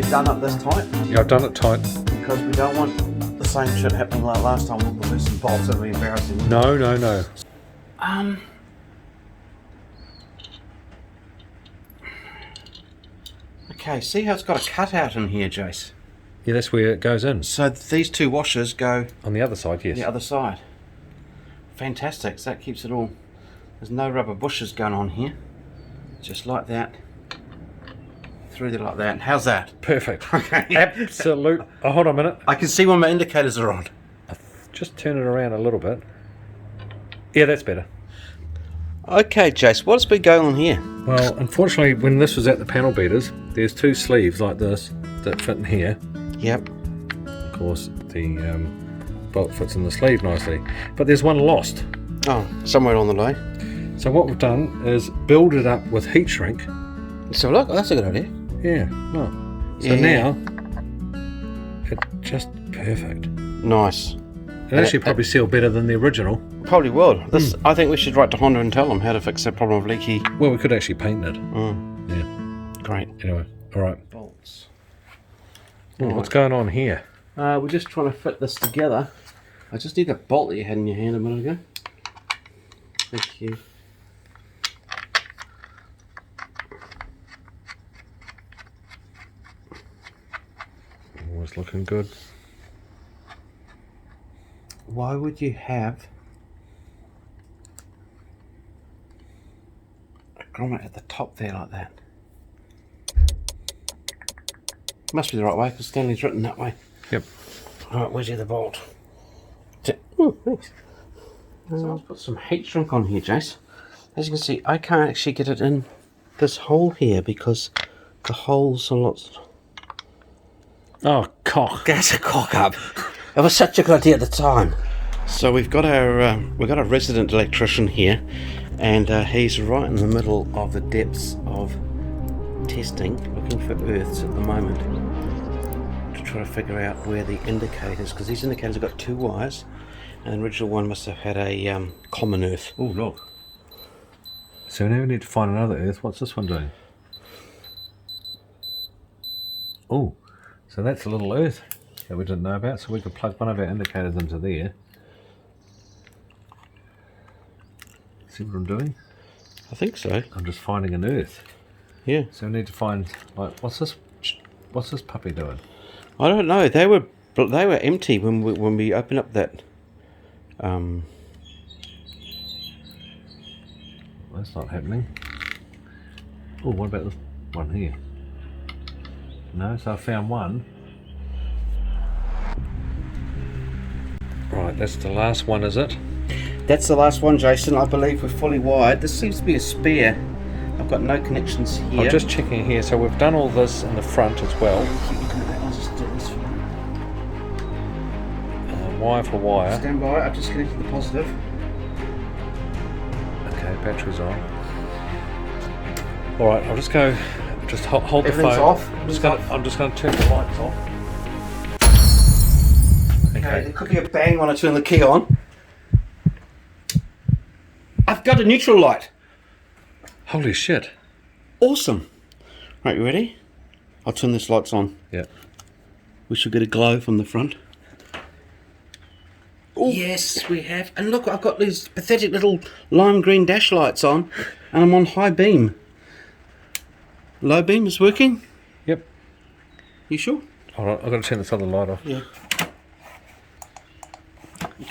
done it this tight. Yeah, I've done it tight. Because we don't want the same shit happening like last time with the loose and bolts. That'd be embarrassing. No, no, no. Okay, see how it's got a cutout in here, Jace? Yeah, that's where it goes in. So these two washers go On the other side, yes. the other side. Fantastic, so that keeps it all... There's no rubber bushes going on here. Just like that. Through there like that. How's that? Perfect. Okay. Absolute. Oh, hold on a minute. I can see when my indicators are on. Just turn it around a little bit. Yeah, that's better. Okay, Jace, what's been going on here? Well, unfortunately, when this was at the panel beaters, there's two sleeves like this that fit in here. Yep. Of course, the bolt fits in the sleeve nicely. But there's one lost. Oh, somewhere along the way. So what we've done is build it up with heat shrink. So look, that's a good idea. Yeah, look. So Yeah. now, it's just perfect. Nice. It actually probably seal better than the original. Probably will. This, I think we should write to Honda and tell them how to fix that problem of leaky. Well, we could actually paint it. Yeah. Great. Anyway, all right. Bolts. Ooh, what's going on here? We're just trying to fit this together. I just need that bolt that you had in your hand a minute ago. Thank you. Always looking good. Why would you have a grommet at the top there like that? Must be the right way because Stanley's written that way. Yep. Alright, where's the other bolt? Oh, thanks. So I've put some heat shrink on here, Jace. As you can see, I can't actually get it in this hole here because the holes are lots. Oh, cock. That's a cock up. It was such a good idea at the time. So we've got our resident electrician here, and he's right in the middle of the depths of testing, looking for earths at the moment to try to figure out where the indicators, because these indicators have got two wires, and the original one must have had a common earth. Oh, look. So now we need to find another earth. What's this one doing? Oh, so that's a little earth that we didn't know about. So we could plug one of our indicators into there. See what I'm doing? I think so. I'm just finding an earth. Yeah. So we need to find, like, what's this puppy doing? I don't know. They were empty when we opened up that. That's not happening. Oh, what about this one here? No, so I found one. Right, that's the last one, is it? That's the last one, Jason. I believe we're fully wired. This seems to be a spare. I've got no connections here. I'm just checking here. So we've done all this in the front as well. I'll just do this. Wire for wire. Stand by. I've just connected the positive. Okay, battery's on. All right, I'll just go. Just hold the Everything's phone. off. I'm just going to turn the lights off. Okay, there could be a bang when I turn the key on. I've got a neutral light. Holy shit! Awesome. Right, you ready? I'll turn this lights on. Yeah. We should get a glow from the front. Ooh. Yes, we have. And look, I've got these pathetic little lime green dash lights on, and I'm on high beam. Low beam is working? Yep. You sure? Hold on, I've got to turn this other light off. Yeah.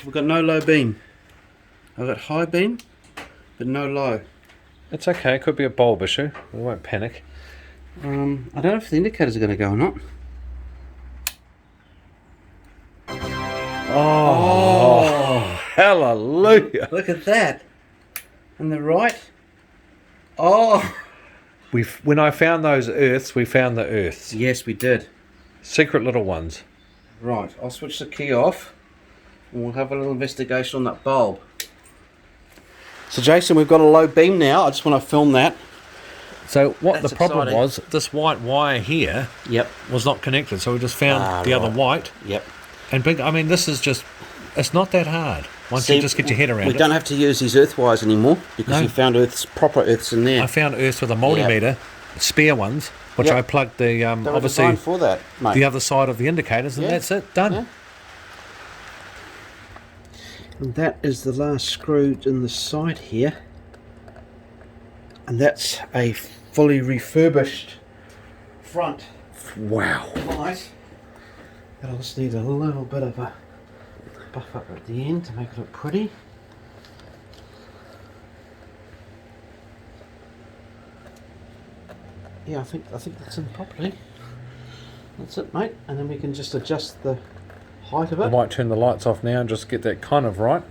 We've got no low beam. I've got high beam, but no low. It's okay. It could be a bulb issue. We won't panic. I don't know if the indicators are going to go or not. Oh, hallelujah! Look at that. And the right. Oh. When I found those earths, we found the earths. Yes, we did. Secret little ones. Right, I'll switch the key off and we'll have a little investigation on that bulb. So Jason, we've got a low beam now. I just want to film that. So what That's the problem exciting. was, this white wire here Yep. was not connected. So we just found the other white. Yep. And big, I mean, this is just, it's not that hard. Once you just get your head around we it. don't have to use these earth wires anymore because No. we found proper earths in there. I found earths with a multimeter, spare ones, which Yep. I plugged the They were obviously designed for that, mate. the other side of the indicators, and Yeah. that's it, done. Yeah. And that is the last screw in the side here. And that's a fully refurbished front Wow. light. It'll just need a little bit of a buff up at the end to make it look pretty. Yeah, I think that's in properly. That's it, mate. And then we can just adjust the height of I it. might turn the lights off now and just get that kind of right.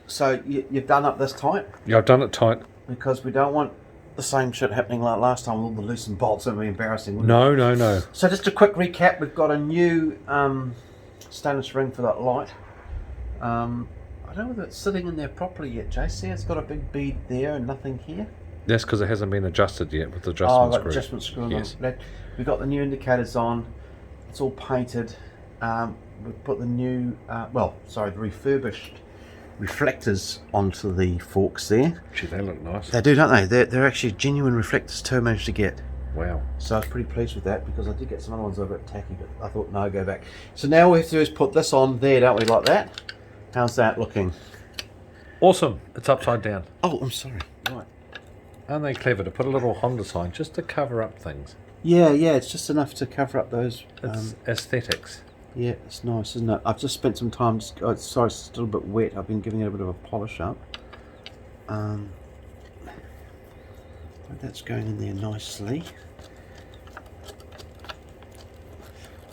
So you've done up this tight Yeah, I've done it tight. because we don't want the same shit happening like last time with all the loose and bolts. It would be embarrassing, wouldn't No, no, no. it? So just a quick recap. We've got a new stainless ring for that light. I don't know whether it's sitting in there properly yet, Jay. See, it's got a big bead there and nothing here. That's because it hasn't been adjusted yet with the Oh, adjustment got screw. adjustment screw. Yes. On. We've got the new indicators on. It's all painted. We've put the new, the refurbished reflectors onto the forks there. Gee, they look nice. They do, don't they? They're actually genuine reflectors too, managed to get. Wow. So I was pretty pleased with that because I did get some other ones that were a bit tacky, but I thought, no, go back. So now all we have to do is put this on there, don't we, like that? How's that looking? Awesome. It's upside down. Oh, I'm sorry. Right. Aren't they clever to put a little Honda sign just to cover up things? Yeah, it's just enough to cover up those. It's aesthetics. Yeah, it's nice, isn't it? I've just spent some time. Sorry, it's still a bit wet. I've been giving it a bit of a polish up. That's going in there nicely.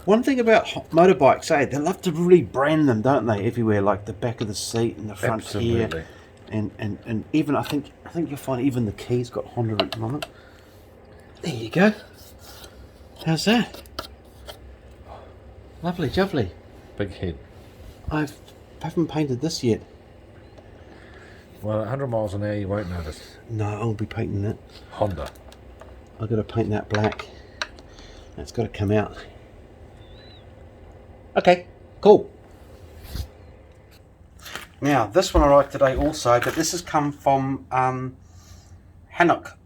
One thing about motorbikes, they love to really brand them, don't they? Everywhere, like the back of the seat and the front here, Absolutely. and even I think you'll find even the key's got Honda written on it. There you go. How's that? Lovely, jubbly. Big head. I haven't painted this yet. Well, 100 miles an hour you won't notice. No, I'll be painting that. Honda. I've got to paint that black. That's got to come out. Okay, cool. Now, this one I like today also, but this has come from Hannock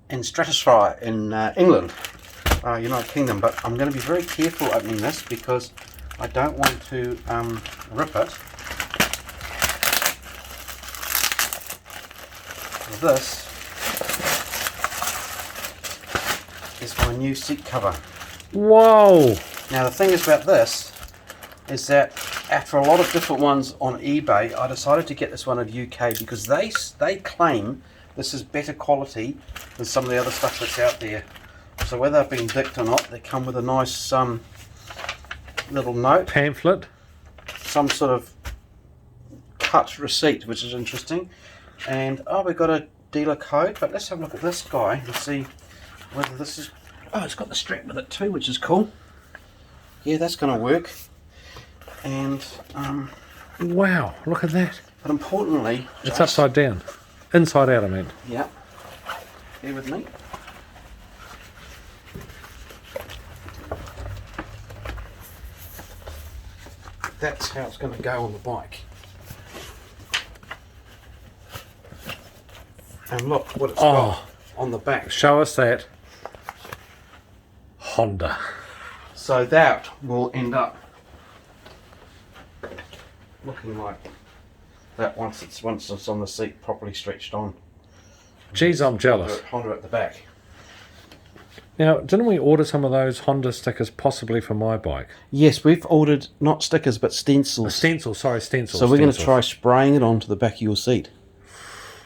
in Strathspire in England, United Kingdom. But I'm going to be very careful opening this because I don't want to rip it. This is my new seat cover. Whoa! Now the thing is about this is that after a lot of different ones on eBay, I decided to get this one of UK because they claim this is better quality than some of the other stuff that's out there. So whether they've been dicked or not, they come with a nice little note, Pamphlet. some sort of cut receipt, which is interesting. And we've got a dealer code, but let's have a look at this guy and see whether this is. Oh, it's got the strap with it too, which is cool. Yeah, that's going to work. And Wow, look at that. but importantly, It's upside down. Inside out, I mean. Yeah. Bear with me. That's how it's going to go on the bike. And look what it's got on the back. Show us that. Honda. So that will end up looking like that once it's on the seat properly stretched on. Geez, I'm jealous. Honda at the back. Now, didn't we order some of those Honda stickers possibly for my bike? Yes, we've ordered not stickers but stencils. Stencils. So we're going to try spraying it onto the back of your seat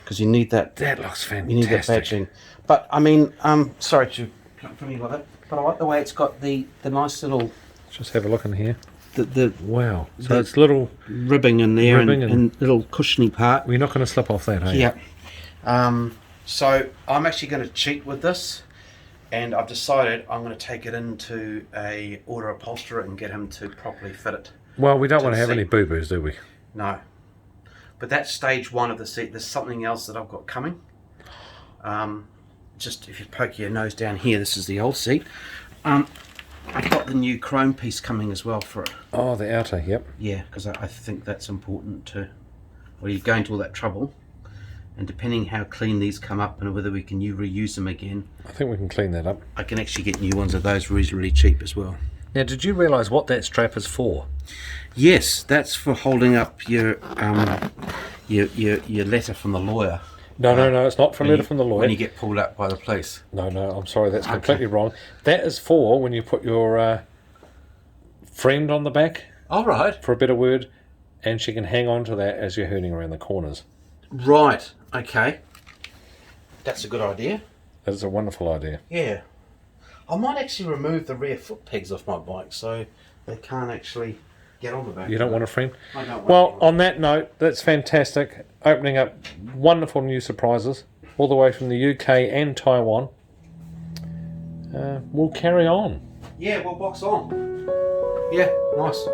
because you need that. That looks fantastic. You need that badging. But I mean, sorry to come from you with it, but I like the way it's got the nice little Just have a look in here. the Wow. So the it's little. ribbing in there Ribbing and little cushiony part. We're not going to slip off that, hey? Yeah. So I'm actually going to cheat with this, and I've decided I'm going to take it into a auto upholsterer and get him to properly fit it. Well, we don't To want to the have any seat. boo-boos, do we? No. But that's stage one of the seat. There's something else that I've got coming. Just if you poke your nose down here, this is the old seat. I've got the new chrome piece coming as well for it. Oh, the outer, yep. Yeah, because I think that's important to. Well, you're going to all that trouble, and depending how clean these come up and whether we can reuse them again, I think we can clean that up. I can actually get new ones of those reasonably cheap as well. Now, did you realise what that strap is for? Yes, that's for holding up your letter from the lawyer. No, it's not for a letter from the lawyer. When you get pulled up by the police. No, I'm sorry, that's completely wrong. That is for when you put your friend on the back, All right. for a better word, and she can hang on to that as you're hurling around the corners. Right, okay. That's a good idea. That is a wonderful idea. Yeah. I might actually remove the rear foot pegs off my bike so they can't actually get on the back. You don't want a friend? I don't want Well, one. on that note, that's fantastic. Opening up wonderful new surprises all the way from the UK and Taiwan. We'll carry on. Yeah, we'll box on. Yeah, nice.